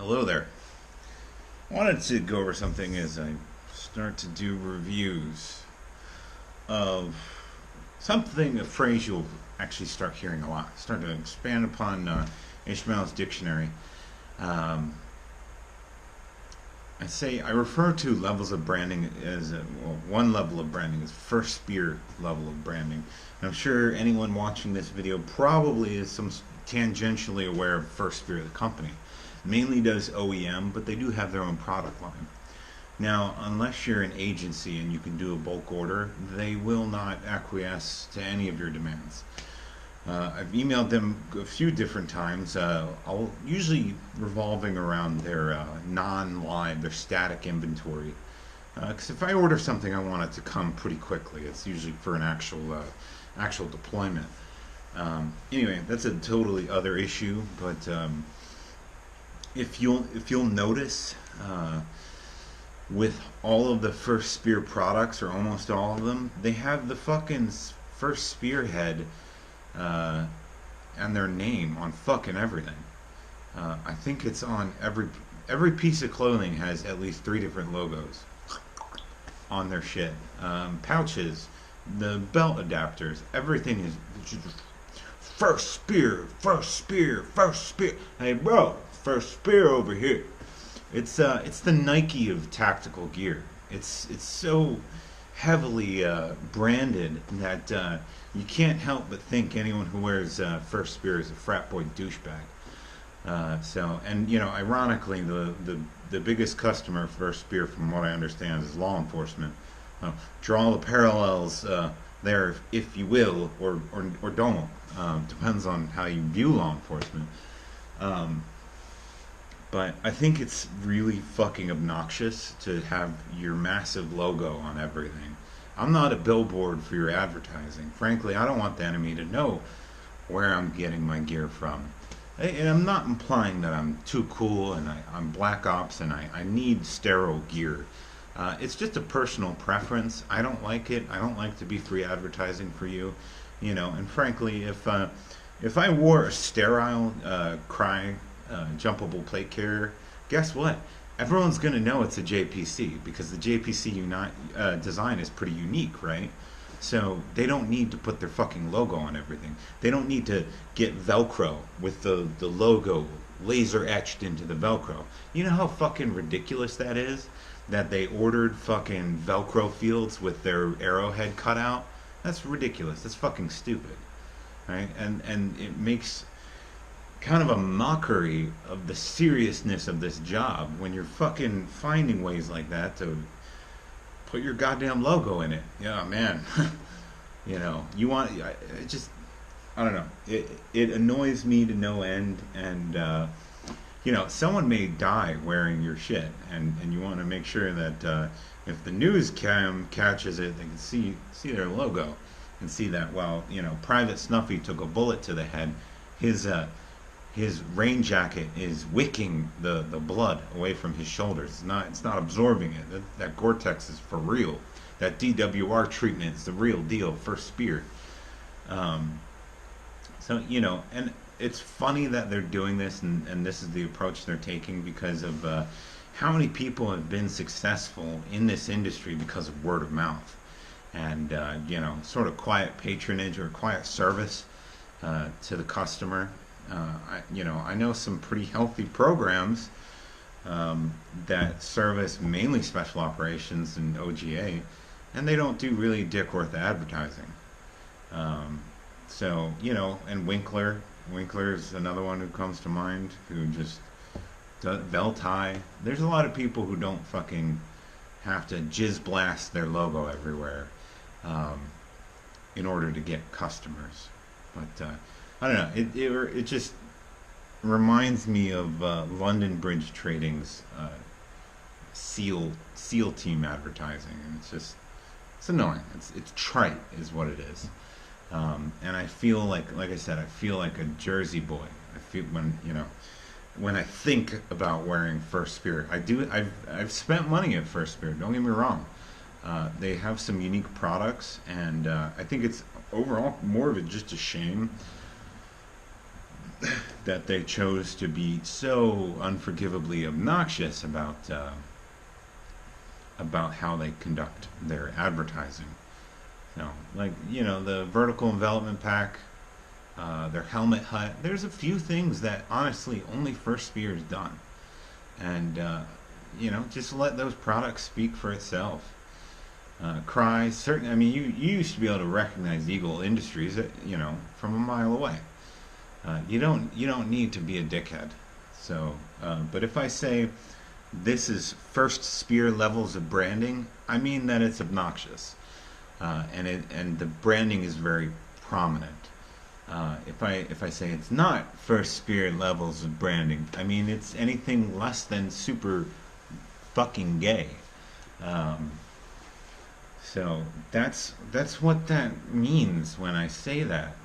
Hello there. I wanted to go over something as I start to do reviews of something, a phrase you'll actually start hearing a lot. Start to expand upon Ishmael's dictionary. Um, I refer to levels of branding as one level of branding is first Speer level of branding. And I'm sure anyone watching this video probably is some tangentially aware of First Speer, the company. Mainly does OEM, but they do have their own product line. Now, unless you're an agency and you can do a bulk order, they will not acquiesce to any of your demands. I've emailed them a few different times, I'll usually revolving around their non-live, their static inventory. Because if I order something, I want it to come pretty quickly. It's usually for an actual deployment. Anyway, that's a totally other issue, but if you'll notice, with all of the First Spear products, or almost all of them, they have the fucking First Spearhead and their name on fucking everything. I think it's on every piece of clothing has at least 3 different logos on their shit. Pouches, the belt adapters, everything is First Spear, First Spear, First Spear. Hey bro, First Spear over here. It's the Nike of tactical gear. It's so heavily branded that you can't help but think anyone who wears First Spear is a frat boy douchebag. And ironically, the biggest customer of First Spear, from what I understand, is law enforcement. Draw the parallels there, if you will, or don't. Depends on how you view law enforcement. But I think it's really fucking obnoxious to have your massive logo on everything. I'm not a billboard for your advertising. Frankly, I don't want the enemy to know where I'm getting my gear from. And I'm not implying that I'm too cool and I'm Black Ops and I need sterile gear. It's just a personal preference. I don't like it. I don't like to be free advertising for you. And frankly, if I wore a sterile jumpable plate carrier, guess what? Everyone's going to know it's a JPC because the JPC design is pretty unique, right? So they don't need to put their fucking logo on everything. They don't need to get Velcro with the logo laser etched into the Velcro. You know how fucking ridiculous that is? That they ordered fucking Velcro fields with their arrowhead cut out? That's ridiculous. That's fucking stupid. Right? And it makes kind of a mockery of the seriousness of this job when you're fucking finding ways like that to put your goddamn logo in it. Yeah, man. You want I don't know. It annoys me to no end, and someone may die wearing your shit, and you want to make sure that if the news cam catches it, they can see their logo and see that Private Snuffy took a bullet to the head. His rain jacket is wicking the blood away from his shoulders. It's not absorbing it. That Gore-Tex is for real. That DWR treatment is the real deal. First Spear. And it's funny that they're doing this, and this is the approach they're taking because of how many people have been successful in this industry because of word of mouth and sort of quiet patronage or quiet service to the customer. I know some pretty healthy programs that service mainly special operations and OGA, and they don't do really dick worth advertising. And Winkler is another one who comes to mind, who just does Veltai. There's a lot of people who don't fucking have to jizz blast their logo everywhere in order to get customers. But I don't know. It just reminds me of London Bridge Trading's SEAL team advertising, and it's annoying. It's trite, is what it is. And I feel like I said, I feel like a Jersey boy. I feel when I think about wearing First Spear. I've spent money at First Spear. Don't get me wrong. They have some unique products, and I think it's overall more of just a shame that they chose to be so unforgivably obnoxious about how they conduct their advertising. Like, the vertical envelopment pack, their helmet hut. There's a few things that honestly only First Spear's done, and just let those products speak for itself. Cry, certain. I mean, you used to be able to recognize Eagle Industries, from a mile away. You don't need to be a dickhead. So, but if I say this is First Spear levels of branding, I mean that it's obnoxious, and the branding is very prominent. If I say it's not First Spear levels of branding, I mean it's anything less than super fucking gay. So that's what that means when I say that.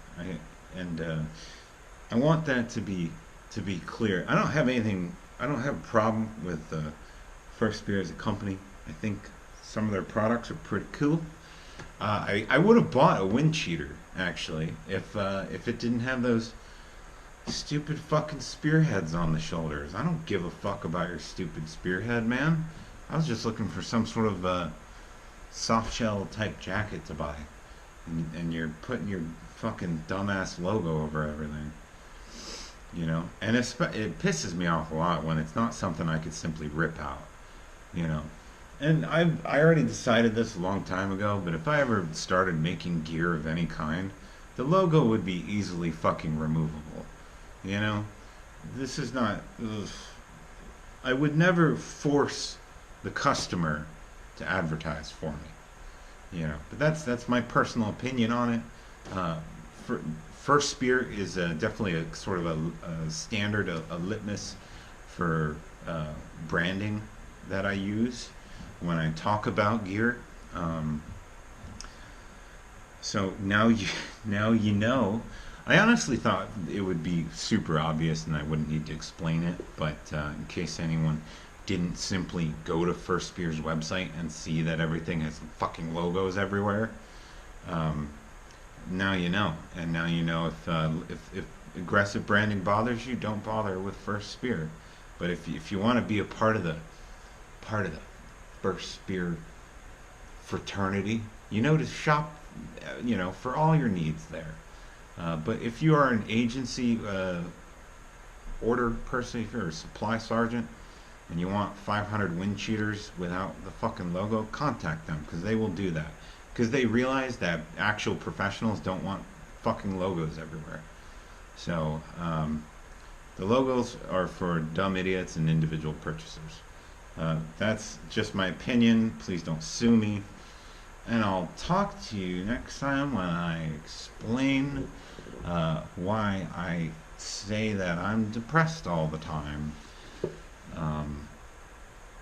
I want that to be clear. I don't have a problem with First Spear as a company. I think some of their products are pretty cool. I would have bought a wind cheater actually if it didn't have those stupid fucking spearheads on the shoulders. I don't give a fuck about your stupid spearhead, man. I was just looking for some sort of soft shell type jacket to buy, and you're putting your fucking dumbass logo over everything. And it pisses me off a lot when it's not something I could simply rip out. And I already decided this a long time ago, but if I ever started making gear of any kind, the logo would be easily fucking removable. This is not. Ugh. I would never force the customer to advertise for me. But that's my personal opinion on it. First Spear is definitely a sort of a standard, a litmus for branding that I use when I talk about gear. So now you know. I honestly thought it would be super obvious and I wouldn't need to explain it, but in case anyone didn't simply go to First Spear's website and see that everything has fucking logos everywhere, now you know. And now you know if aggressive branding bothers you, don't bother with First Spear. But if you want to be a part of the First Spear fraternity, to shop, for all your needs there. But if you are an agency order person, if you're a supply sergeant and you want 500 wind cheaters without the fucking logo, contact them, because they will do that. Because they realize that actual professionals don't want fucking logos everywhere. So the logos are for dumb idiots and individual purchasers. That's just my opinion. Please don't sue me. And I'll talk to you next time when I explain why I say that I'm depressed all the time.